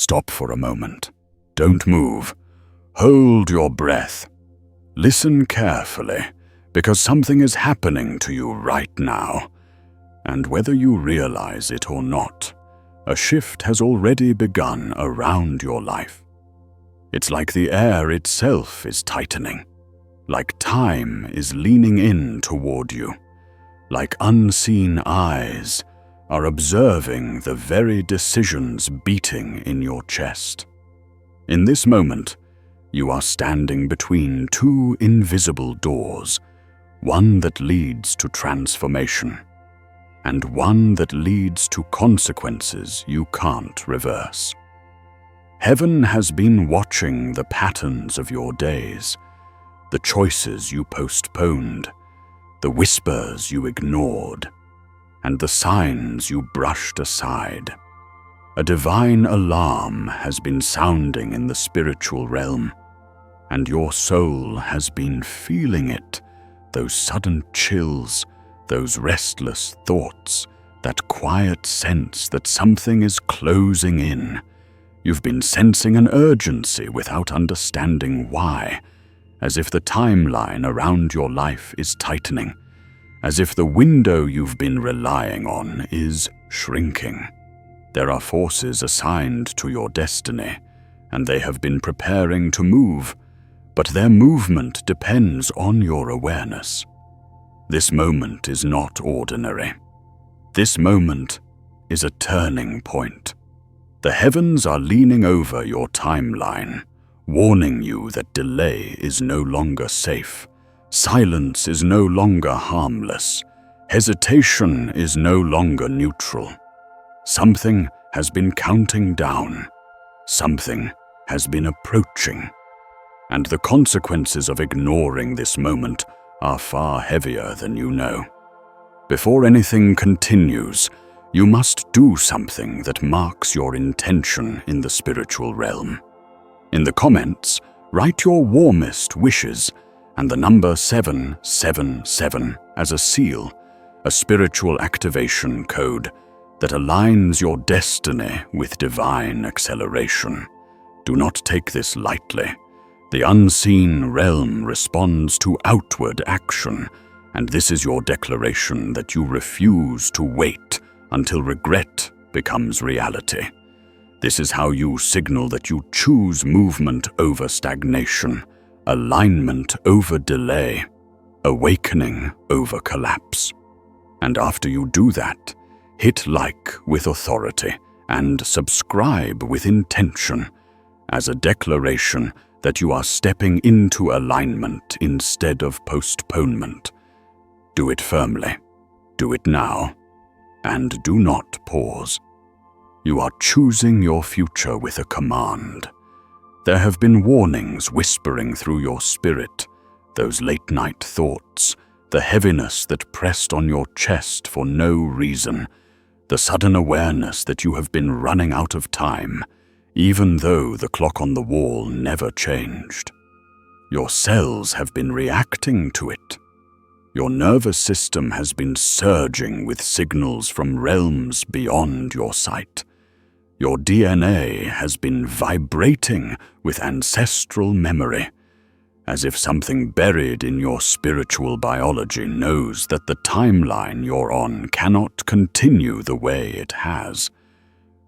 Stop for a moment. Don't move. Hold your breath. Listen carefully, because something is happening to you right now. And whether you realize it or not, a shift has already begun around your life. It's like the air itself is tightening, like time is leaning in toward you, like unseen eyes are observing the very decisions beating in your chest. In this moment, you are standing between two invisible doors, one that leads to transformation, and one that leads to consequences you can't reverse. Heaven has been watching the patterns of your days, the choices you postponed, the whispers you ignored, and the signs you brushed aside. A divine alarm has been sounding in the spiritual realm, and your soul has been feeling it, those sudden chills, those restless thoughts, that quiet sense that something is closing in. You've been sensing an urgency without understanding why, as if the timeline around your life is tightening, as if the window you've been relying on is shrinking. There are forces assigned to your destiny, and they have been preparing to move, but their movement depends on your awareness. This moment is not ordinary. This moment is a turning point. The heavens are leaning over your timeline, warning you that delay is no longer safe. Silence is no longer harmless. Hesitation is no longer neutral. Something has been counting down. Something has been approaching. And the consequences of ignoring this moment are far heavier than you know. Before anything continues, you must do something that marks your intention in the spiritual realm. In the comments, write your warmest wishes and the number 777 as a seal, a spiritual activation code that aligns your destiny with divine acceleration. Do not take this lightly. The unseen realm responds to outward action, and this is your declaration that you refuse to wait until regret becomes reality. This is how you signal that you choose movement over stagnation, alignment over delay, awakening over collapse. And after you do that, hit like with authority and subscribe with intention as a declaration that you are stepping into alignment instead of postponement. Do it firmly, do it now, and do not pause. You are choosing your future with a command. There have been warnings whispering through your spirit, those late-night thoughts, the heaviness that pressed on your chest for no reason, the sudden awareness that you have been running out of time, even though the clock on the wall never changed. Your cells have been reacting to it. Your nervous system has been surging with signals from realms beyond your sight. Your DNA has been vibrating with ancestral memory, as if something buried in your spiritual biology knows that the timeline you're on cannot continue the way it has.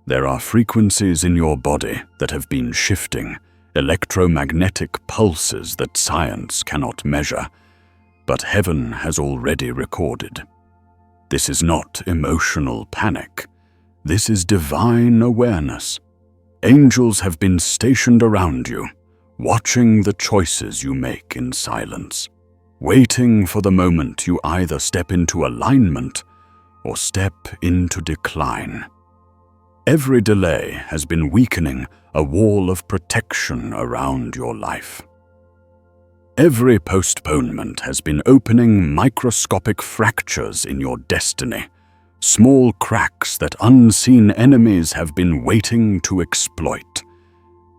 There are frequencies in your body that have been shifting, electromagnetic pulses that science cannot measure, but heaven has already recorded. This is not emotional panic. This is divine awareness. Angels have been stationed around you, watching the choices you make in silence, waiting for the moment you either step into alignment or step into decline. Every delay has been weakening a wall of protection around your life. Every postponement has been opening microscopic fractures in your destiny, small cracks that unseen enemies have been waiting to exploit.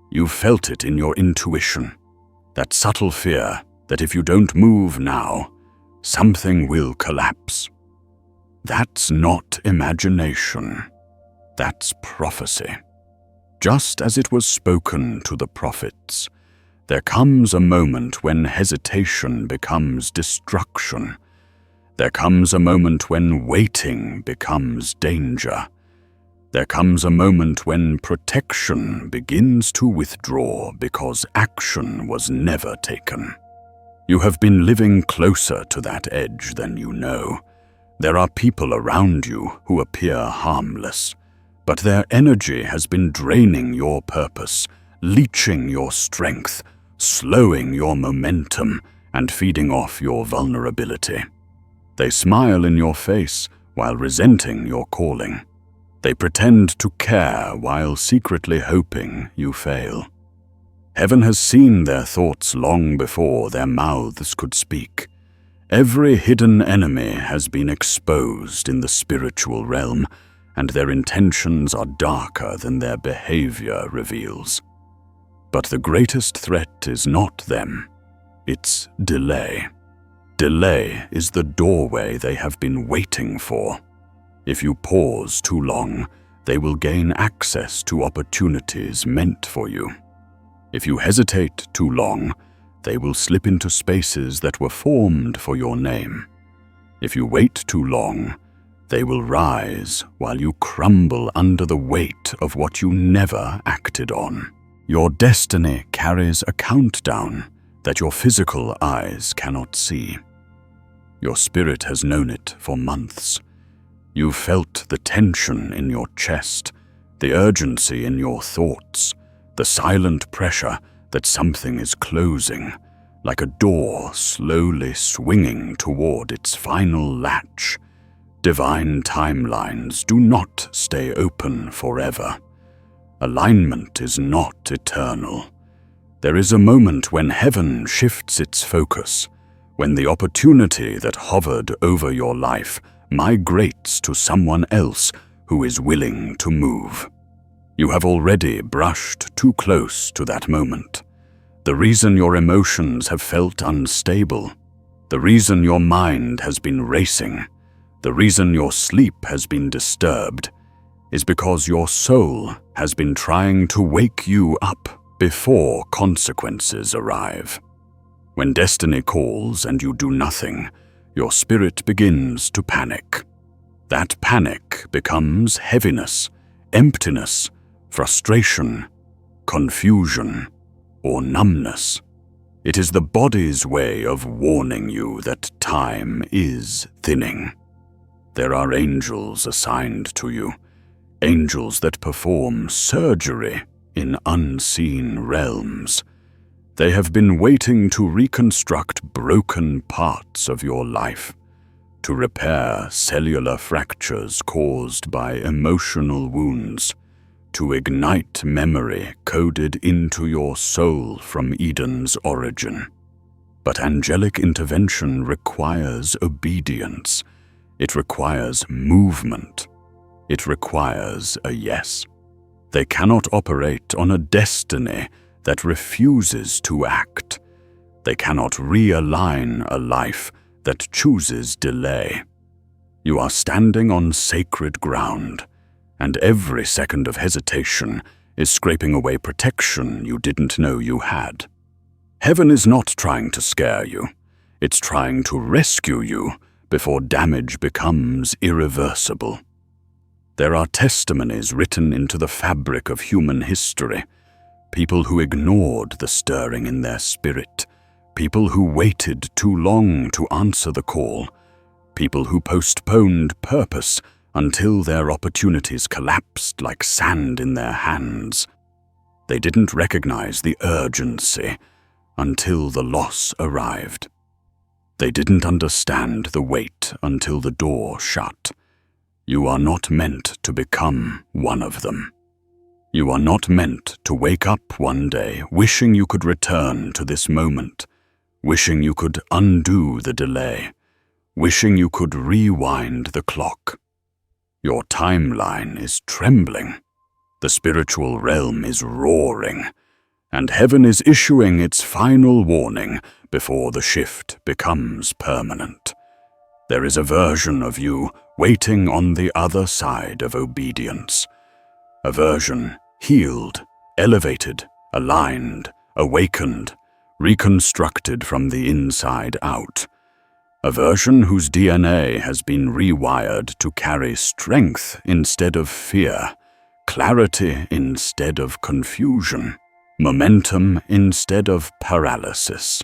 You felt it in your intuition, that subtle fear that if you don't move now, something will collapse. That's not imagination. That's prophecy. just as it was spoken to the prophets. There comes a moment when hesitation becomes destruction. There comes a moment when waiting becomes danger. There comes a moment when protection begins to withdraw because action was never taken. You have been living closer to that edge than you know. There are people around you who appear harmless, but their energy has been draining your purpose, leeching your strength, slowing your momentum, and feeding off your vulnerability. They smile in your face while resenting your calling. They pretend to care while secretly hoping you fail. Heaven has seen their thoughts long before their mouths could speak. Every hidden enemy has been exposed in the spiritual realm, and their intentions are darker than their behavior reveals. But the greatest threat is not them, it's delay. Delay is the doorway they have been waiting for. If you pause too long, they will gain access to opportunities meant for you. If you hesitate too long, they will slip into spaces that were formed for your name. If you wait too long, they will rise while you crumble under the weight of what you never acted on. Your destiny carries a countdown that your physical eyes cannot see. Your spirit has known it for months. You felt the tension in your chest, the urgency in your thoughts, the silent pressure that something is closing, like a door slowly swinging toward its final latch. Divine timelines do not stay open forever. Alignment is not eternal. There is a moment when heaven shifts its focus, when the opportunity that hovered over your life migrates to someone else who is willing to move. You have already brushed too close to that moment. The reason your emotions have felt unstable, the reason your mind has been racing, the reason your sleep has been disturbed, is because your soul has been trying to wake you up before consequences arrive. When destiny calls and you do nothing, your spirit begins to panic. That panic becomes heaviness, emptiness, frustration, confusion, or numbness. It is the body's way of warning you that time is thinning. There are angels assigned to you, angels that perform surgery in unseen realms. They have been waiting to reconstruct broken parts of your life, to repair cellular fractures caused by emotional wounds, to ignite memory coded into your soul from Eden's origin. But angelic intervention requires obedience. It requires movement. It requires a yes. They cannot operate on a destiny that refuses to act. They cannot realign a life that chooses delay. You are standing on sacred ground, and every second of hesitation is scraping away protection you didn't know you had. Heaven is not trying to scare you. It's trying to rescue you before damage becomes irreversible. There are testimonies written into the fabric of human history. People who ignored the stirring in their spirit. People who waited too long to answer the call. People who postponed purpose until their opportunities collapsed like sand in their hands. They didn't recognize the urgency until the loss arrived. They didn't understand the weight until the door shut. You are not meant to become one of them. You are not meant to wake up one day wishing you could return to this moment, wishing you could undo the delay, wishing you could rewind the clock. Your timeline is trembling. The spiritual realm is roaring, and heaven is issuing its final warning before the shift becomes permanent. There is a version of you waiting on the other side of obedience, a version healed, elevated, aligned, awakened, reconstructed from the inside out. A version whose DNA has been rewired to carry strength instead of fear, clarity instead of confusion, momentum instead of paralysis.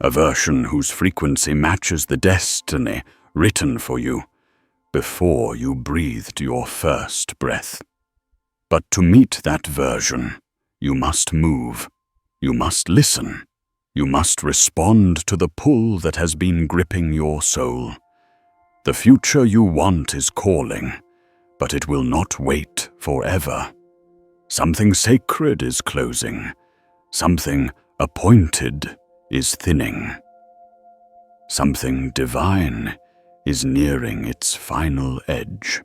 A version whose frequency matches the destiny written for you before you breathed your first breath. But to meet that version, you must move, you must listen, you must respond to the pull that has been gripping your soul. The future you want is calling, but it will not wait forever. Something sacred is closing, something appointed is thinning. Something divine is nearing its final edge.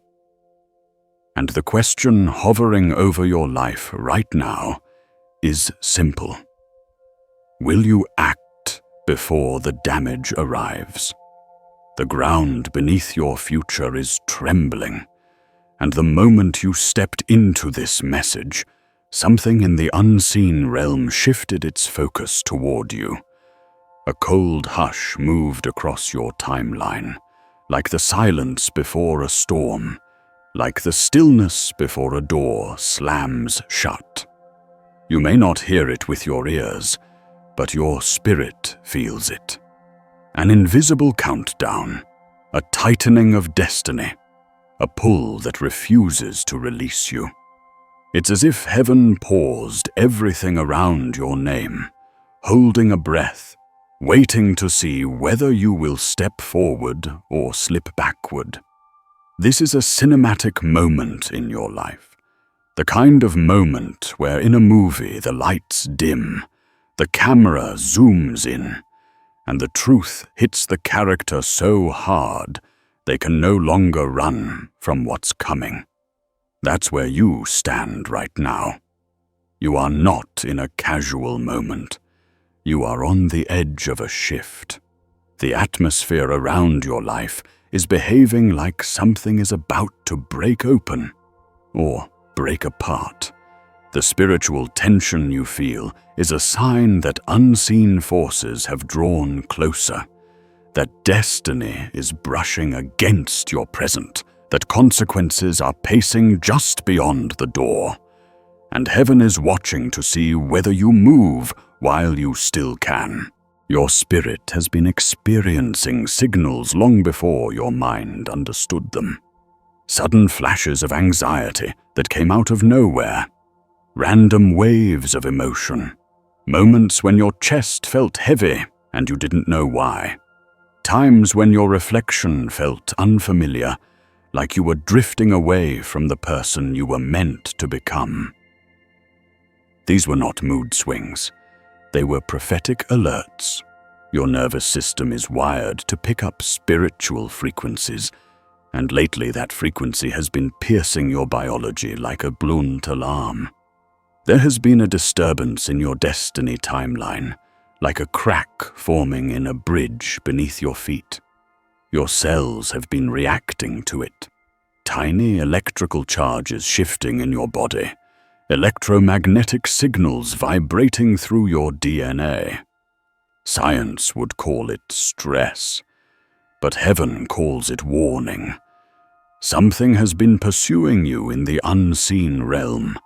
And the question hovering over your life right now is simple. Will you act before the damage arrives? The ground beneath your future is trembling, and the moment you stepped into this message, something in the unseen realm shifted its focus toward you. A cold hush moved across your timeline, like the silence before a storm, like the stillness before a door slams shut. You may not hear it with your ears, but your spirit feels it. An invisible countdown, a tightening of destiny, a pull that refuses to release you. It's as if heaven paused everything around your name, holding a breath, waiting to see whether you will step forward or slip backward. This is a cinematic moment in your life, the kind of moment where in a movie the lights dim, the camera zooms in, and the truth hits the character so hard they can no longer run from what's coming. That's where you stand right now. You are not in a casual moment. You are on the edge of a shift. The atmosphere around your life is behaving like something is about to break open or break apart. The spiritual tension you feel is a sign that unseen forces have drawn closer, that destiny is brushing against your present, that consequences are pacing just beyond the door, and heaven is watching to see whether you move while you still can. Your spirit has been experiencing signals long before your mind understood them. Sudden flashes of anxiety that came out of nowhere. Random waves of emotion. Moments when your chest felt heavy and you didn't know why. Times when your reflection felt unfamiliar, like you were drifting away from the person you were meant to become. These were not mood swings. They were prophetic alerts. Your nervous system is wired to pick up spiritual frequencies, and lately that frequency has been piercing your biology like a blunt alarm. There has been a disturbance in your destiny timeline, like a crack forming in a bridge beneath your feet. Your cells have been reacting to it. Tiny electrical charges shifting in your body, electromagnetic signals vibrating through your DNA. Science would call it stress, but heaven calls it warning. Something has been pursuing you in the unseen realm,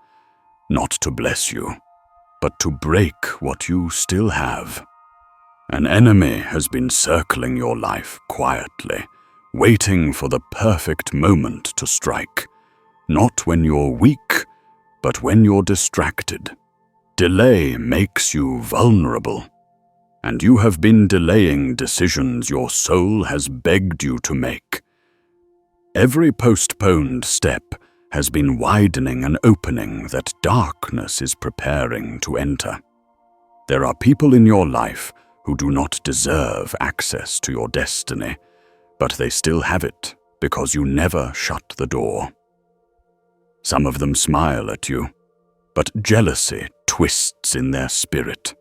not to bless you, but to break what you still have. An enemy has been circling your life quietly, waiting for the perfect moment to strike, not when you're weak, but when you're distracted. Delay makes you vulnerable, and you have been delaying decisions your soul has begged you to make. Every postponed step has been widening an opening that darkness is preparing to enter. There are people in your life who do not deserve access to your destiny, but they still have it because you never shut the door. Some of them smile at you, but jealousy twists in their spirit.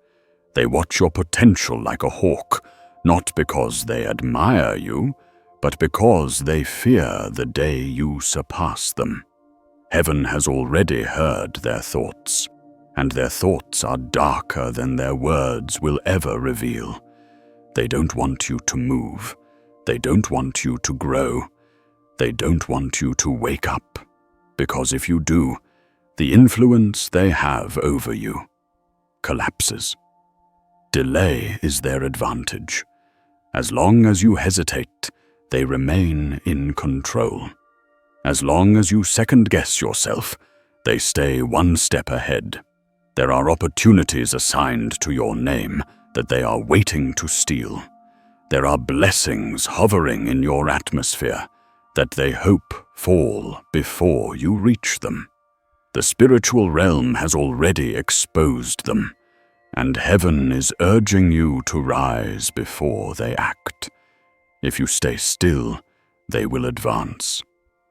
They watch your potential like a hawk, not because they admire you, but because they fear the day you surpass them. Heaven has already heard their thoughts, and their thoughts are darker than their words will ever reveal. They don't want you to move. They don't want you to grow. They don't want you to wake up, because if you do, the influence they have over you collapses. Delay is their advantage. As long as you hesitate, they remain in control. As long as you second-guess yourself, they stay one step ahead. There are opportunities assigned to your name that they are waiting to steal. There are blessings hovering in your atmosphere that they hope fall before you reach them. The spiritual realm has already exposed them, and heaven is urging you to rise before they act. If you stay still, they will advance.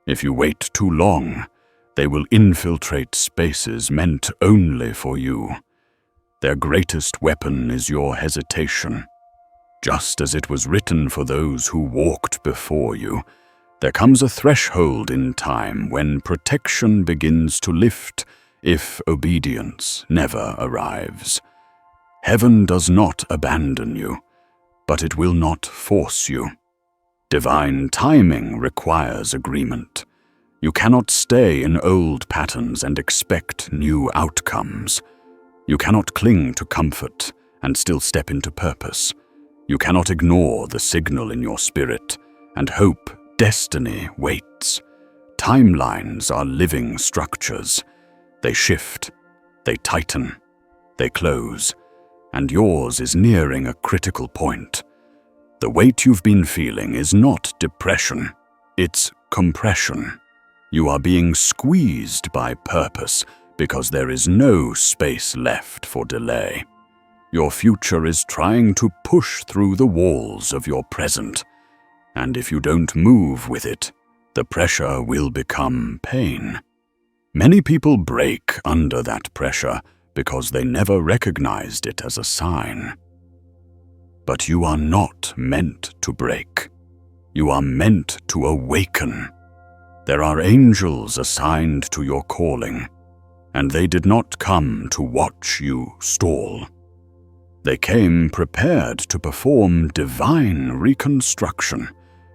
If you wait too long, they will infiltrate spaces meant only for you. Their greatest weapon is your hesitation. Just as it was written for those who walked before you, there comes a threshold in time when protection begins to lift if obedience never arrives. Heaven does not abandon you, but it will not force you. Divine timing requires agreement. You cannot stay in old patterns and expect new outcomes. You cannot cling to comfort and still step into purpose. You cannot ignore the signal in your spirit and hope destiny waits. Timelines are living structures. They shift, they tighten, they close, and yours is nearing a critical point. The weight you've been feeling is not depression, it's compression. You are being squeezed by purpose because there is no space left for delay. Your future is trying to push through the walls of your present, and if you don't move with it, the pressure will become pain. Many people break under that pressure because they never recognized it as a sign. But you are not meant to break. You are meant to awaken. There are angels assigned to your calling, and they did not come to watch you stall. They came prepared to perform divine reconstruction,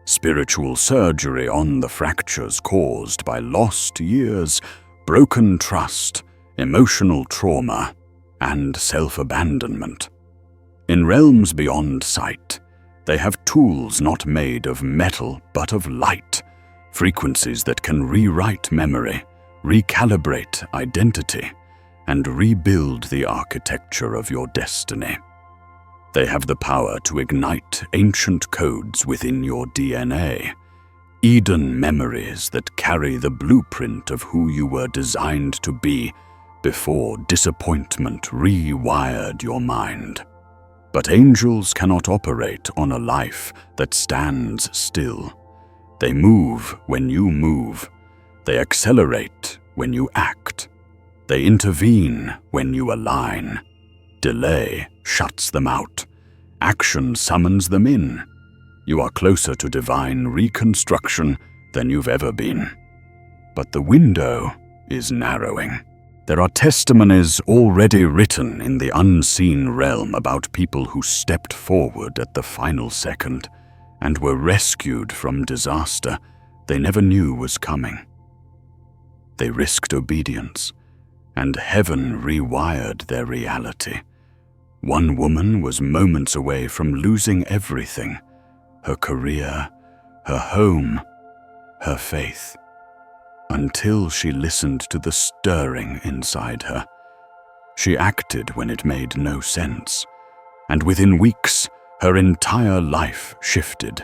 spiritual surgery on the fractures caused by lost years, broken trust, emotional trauma, and self-abandonment. In realms beyond sight, they have tools not made of metal but of light, frequencies that can rewrite memory, recalibrate identity, and rebuild the architecture of your destiny. They have the power to ignite ancient codes within your DNA, Eden memories that carry the blueprint of who you were designed to be before disappointment rewired your mind. But angels cannot operate on a life that stands still. They move when you move. They accelerate when you act. They intervene when you align. Delay shuts them out. Action summons them in. You are closer to divine reconstruction than you've ever been. But the window is narrowing. There are testimonies already written in the unseen realm about people who stepped forward at the final second and were rescued from disaster they never knew was coming. They risked obedience, and heaven rewired their reality. One woman was moments away from losing everything: her career, her home, her faith, until she listened to the stirring inside her. She acted when it made no sense, and within weeks, her entire life shifted.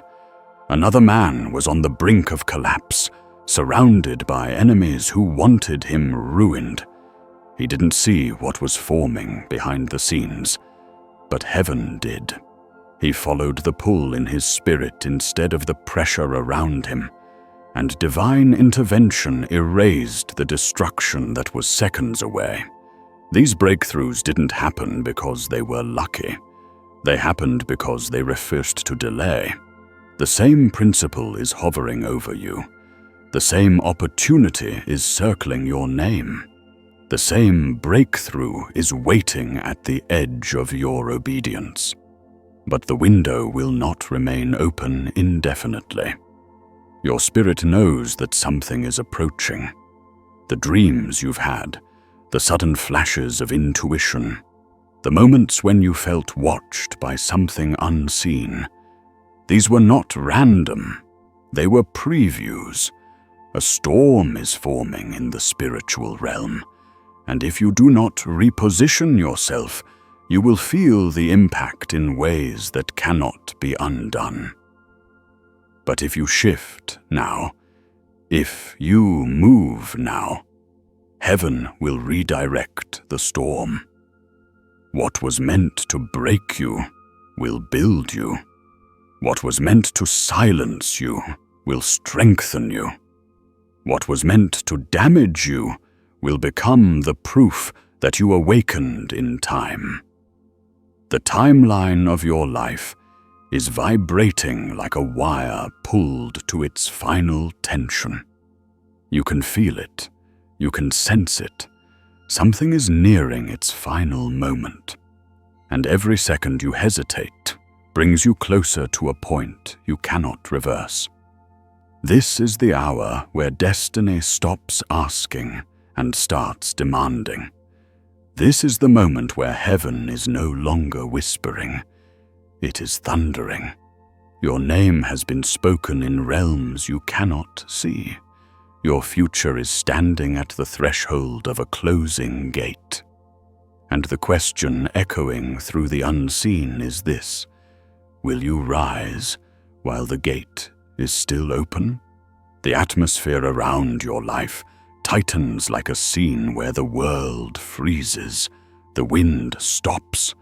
Another man was on the brink of collapse, surrounded by enemies who wanted him ruined. He didn't see what was forming behind the scenes, but heaven did. He followed the pull in his spirit instead of the pressure around him, and divine intervention erased the destruction that was seconds away. These breakthroughs didn't happen because they were lucky. They happened because they refused to delay. The same principle is hovering over you. The same opportunity is circling your name. The same breakthrough is waiting at the edge of your obedience. But the window will not remain open indefinitely. Your spirit knows that something is approaching. The dreams you've had, the sudden flashes of intuition, the moments when you felt watched by something unseen. These were not random. They were previews. A storm is forming in the spiritual realm, and if you do not reposition yourself, you will feel the impact in ways that cannot be undone. But if you shift now, if you move now, heaven will redirect the storm. What was meant to break you will build you. What was meant to silence you will strengthen you. What was meant to damage you will become the proof that you awakened in time. The timeline of your life is vibrating like a wire pulled to its final tension. You can feel it. You can sense it. Something is nearing its final moment. And every second you hesitate brings you closer to a point you cannot reverse. This is the hour where destiny stops asking and starts demanding. This is the moment where heaven is no longer whispering. It is thundering. Your name has been spoken in realms you cannot see. Your future is standing at the threshold of a closing gate. And the question echoing through the unseen is this: will you rise while the gate is still open? The atmosphere around your life tightens like a scene where the world freezes, the wind stops,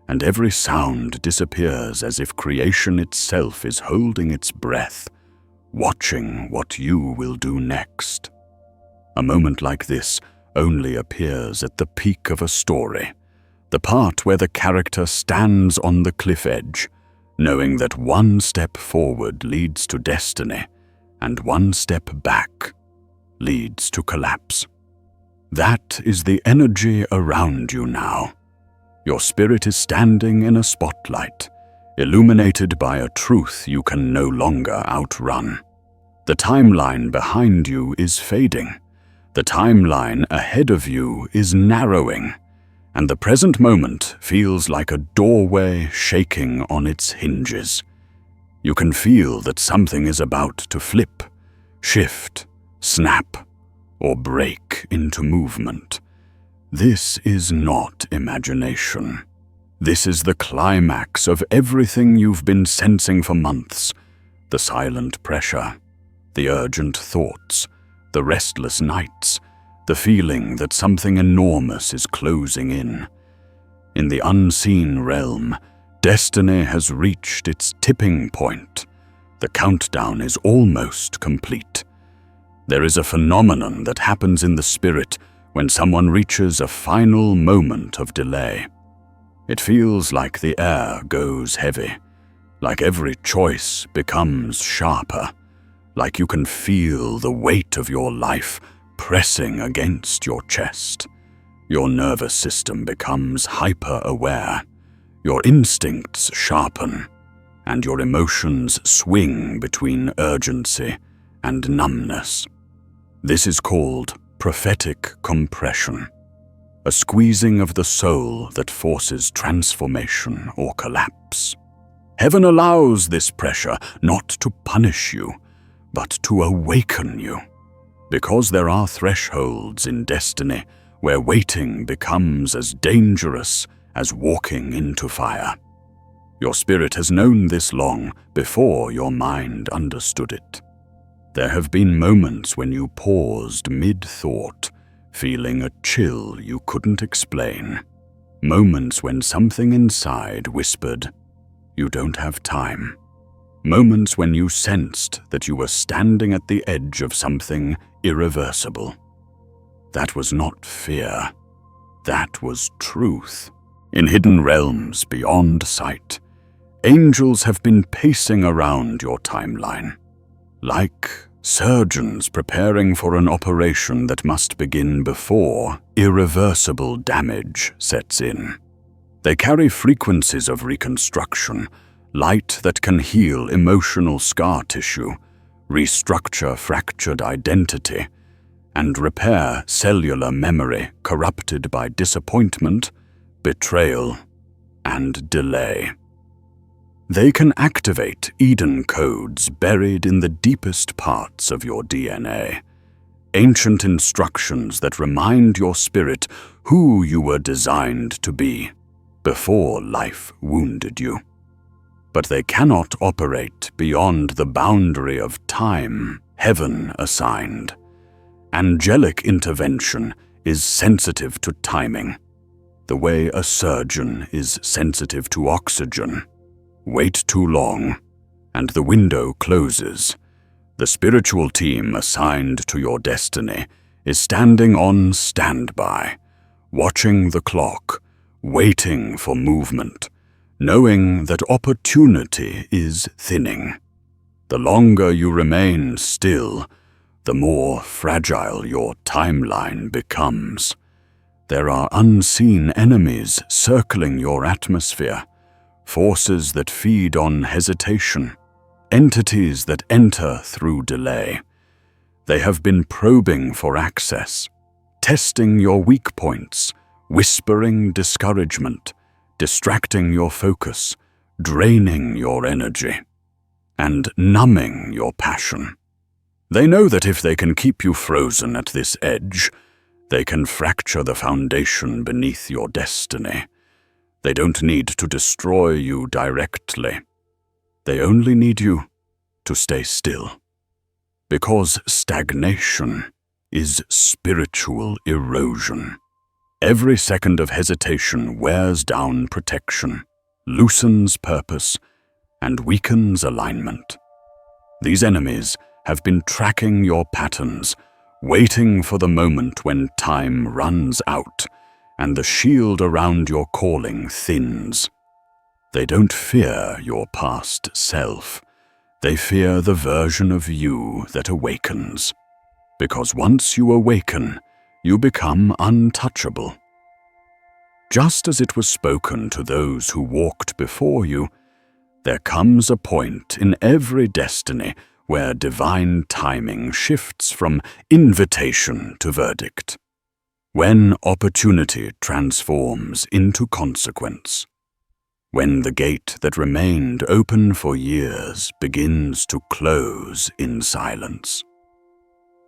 and every sound disappears as if creation itself is holding its breath, watching what you will do next. A moment like this only appears at the peak of a story, the part where the character stands on the cliff edge, knowing that one step forward leads to destiny, and one step back leads to collapse. That is the energy around you now. Your spirit is standing in a spotlight, illuminated by a truth you can no longer outrun. The timeline behind you is fading. The timeline ahead of you is narrowing, and the present moment feels like a doorway shaking on its hinges. You can feel that something is about to flip, shift, snap, or break into movement. This is not imagination. This is the climax of everything you've been sensing for months. The silent pressure, the urgent thoughts, the restless nights, the feeling that something enormous is closing in. In the unseen realm, destiny has reached its tipping point. The countdown is almost complete. There is a phenomenon that happens in the spirit when someone reaches a final moment of delay. It feels like the air goes heavy, like every choice becomes sharper, like you can feel the weight of your life pressing against your chest. Your nervous system becomes hyper-aware, your instincts sharpen, and your emotions swing between urgency and numbness. This is called prophetic compression, a squeezing of the soul that forces transformation or collapse. Heaven allows this pressure not to punish you, but to awaken you, because there are thresholds in destiny where waiting becomes as dangerous as walking into fire. Your spirit has known this long before your mind understood it. There have been moments when you paused mid-thought, feeling a chill you couldn't explain. Moments when something inside whispered, "You don't have time." Moments when you sensed that you were standing at the edge of something irreversible. That was not fear. That was truth. In hidden realms beyond sight, angels have been pacing around your timeline, like surgeons preparing for an operation that must begin before irreversible damage sets in. They carry frequencies of reconstruction, light that can heal emotional scar tissue, restructure fractured identity, and repair cellular memory corrupted by disappointment, betrayal, and delay. They can activate Eden codes buried in the deepest parts of your DNA, ancient instructions that remind your spirit who you were designed to be before life wounded you. But they cannot operate beyond the boundary of time heaven assigned. Angelic intervention is sensitive to timing, the way a surgeon is sensitive to oxygen. Wait too long, and the window closes. The spiritual team assigned to your destiny is standing on standby, watching the clock, waiting for movement, knowing that opportunity is thinning. The longer you remain still, the more fragile your timeline becomes. There are unseen enemies circling your atmosphere, forces that feed on hesitation, entities that enter through delay. They have been probing for access, testing your weak points, whispering discouragement, distracting your focus, draining your energy, and numbing your passion. They know that if they can keep you frozen at this edge, they can fracture the foundation beneath your destiny. They don't need to destroy you directly. They only need you to stay still. Because stagnation is spiritual erosion. Every second of hesitation wears down protection, loosens purpose, and weakens alignment. These enemies have been tracking your patterns, waiting for the moment when time runs out and the shield around your calling thins. They don't fear your past self. They fear the version of you that awakens. Because once you awaken, you become untouchable. Just as it was spoken to those who walked before you, there comes a point in every destiny where divine timing shifts from invitation to verdict. When opportunity transforms into consequence. When the gate that remained open for years begins to close in silence.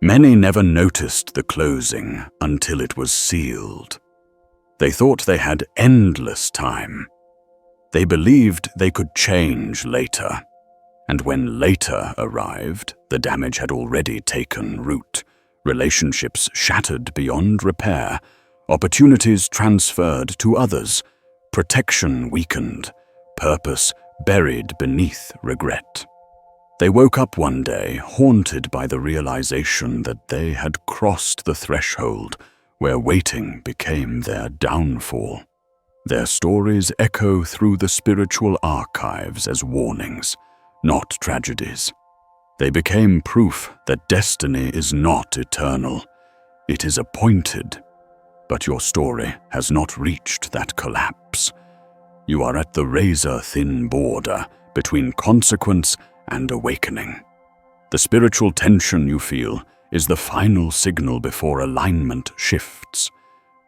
Many never noticed the closing until it was sealed. They thought they had endless time. They believed they could change later. And when later arrived, the damage had already taken root. Relationships shattered beyond repair, opportunities transferred to others, protection weakened, purpose buried beneath regret. They woke up one day haunted by the realization that they had crossed the threshold where waiting became their downfall. Their stories echo through the spiritual archives as warnings, not tragedies. They became proof that destiny is not eternal. It is appointed. But your story has not reached that collapse. You are at the razor-thin border between consequence and awakening. The spiritual tension you feel is the final signal before alignment shifts.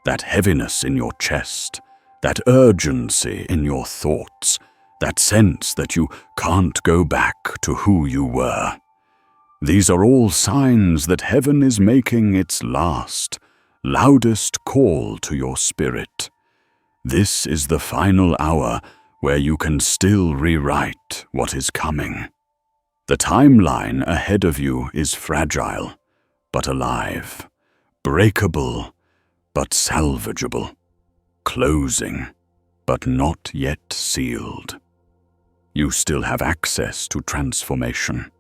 That heaviness in your chest, that urgency in your thoughts, that sense that you can't go back to who you were. These are all signs that heaven is making its last, loudest call to your spirit. This is the final hour where you can still rewrite what is coming. The timeline ahead of you is fragile, but alive, breakable, but salvageable, closing, but not yet sealed. You still have access to transformation.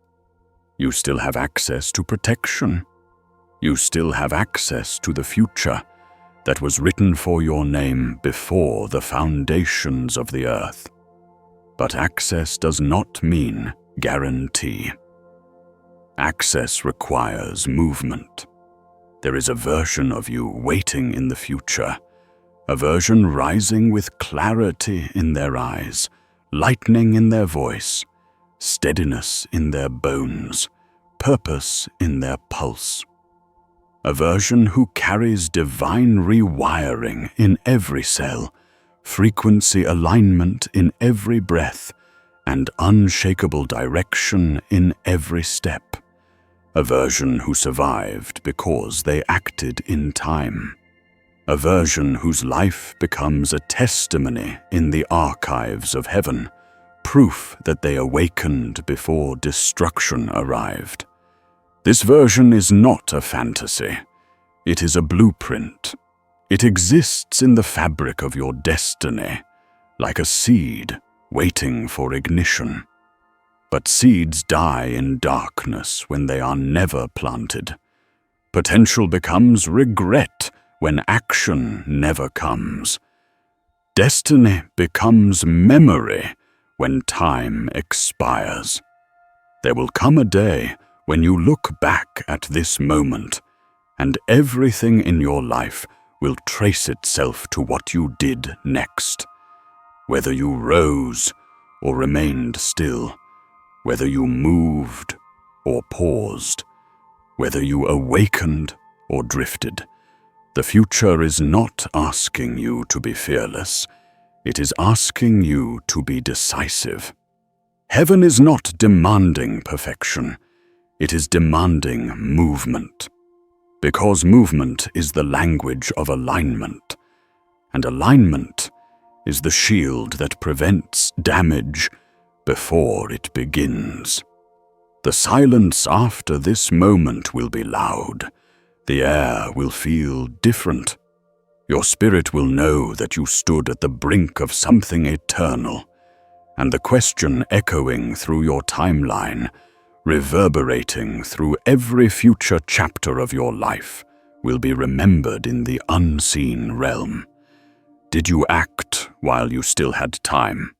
You still have access to protection. You still have access to the future that was written for your name before the foundations of the earth. But access does not mean guarantee. Access requires movement. There is a version of you waiting in the future, a version rising with clarity in their eyes, lightning in their voice, steadiness in their bones, purpose in their pulse. A version who carries divine rewiring in every cell, frequency alignment in every breath, and unshakable direction in every step. A version who survived because they acted in time. A version whose life becomes a testimony in the archives of heaven, proof that they awakened before destruction arrived. This version is not a fantasy. It is a blueprint. It exists in the fabric of your destiny, like a seed waiting for ignition. But seeds die in darkness when they are never planted. Potential becomes regret when action never comes. Destiny becomes memory when time expires. There will come a day when you look back at this moment, and everything in your life will trace itself to what you did next. Whether you rose or remained still, whether you moved or paused, whether you awakened or drifted, the future is not asking you to be fearless. It is asking you to be decisive. Heaven is not demanding perfection. It is demanding movement. Because movement is the language of alignment, and alignment is the shield that prevents damage before it begins. The silence after this moment will be loud. The air will feel different. Your spirit will know that you stood at the brink of something eternal, and the question echoing through your timeline, reverberating through every future chapter of your life, will be remembered in the unseen realm. Did you act while you still had time?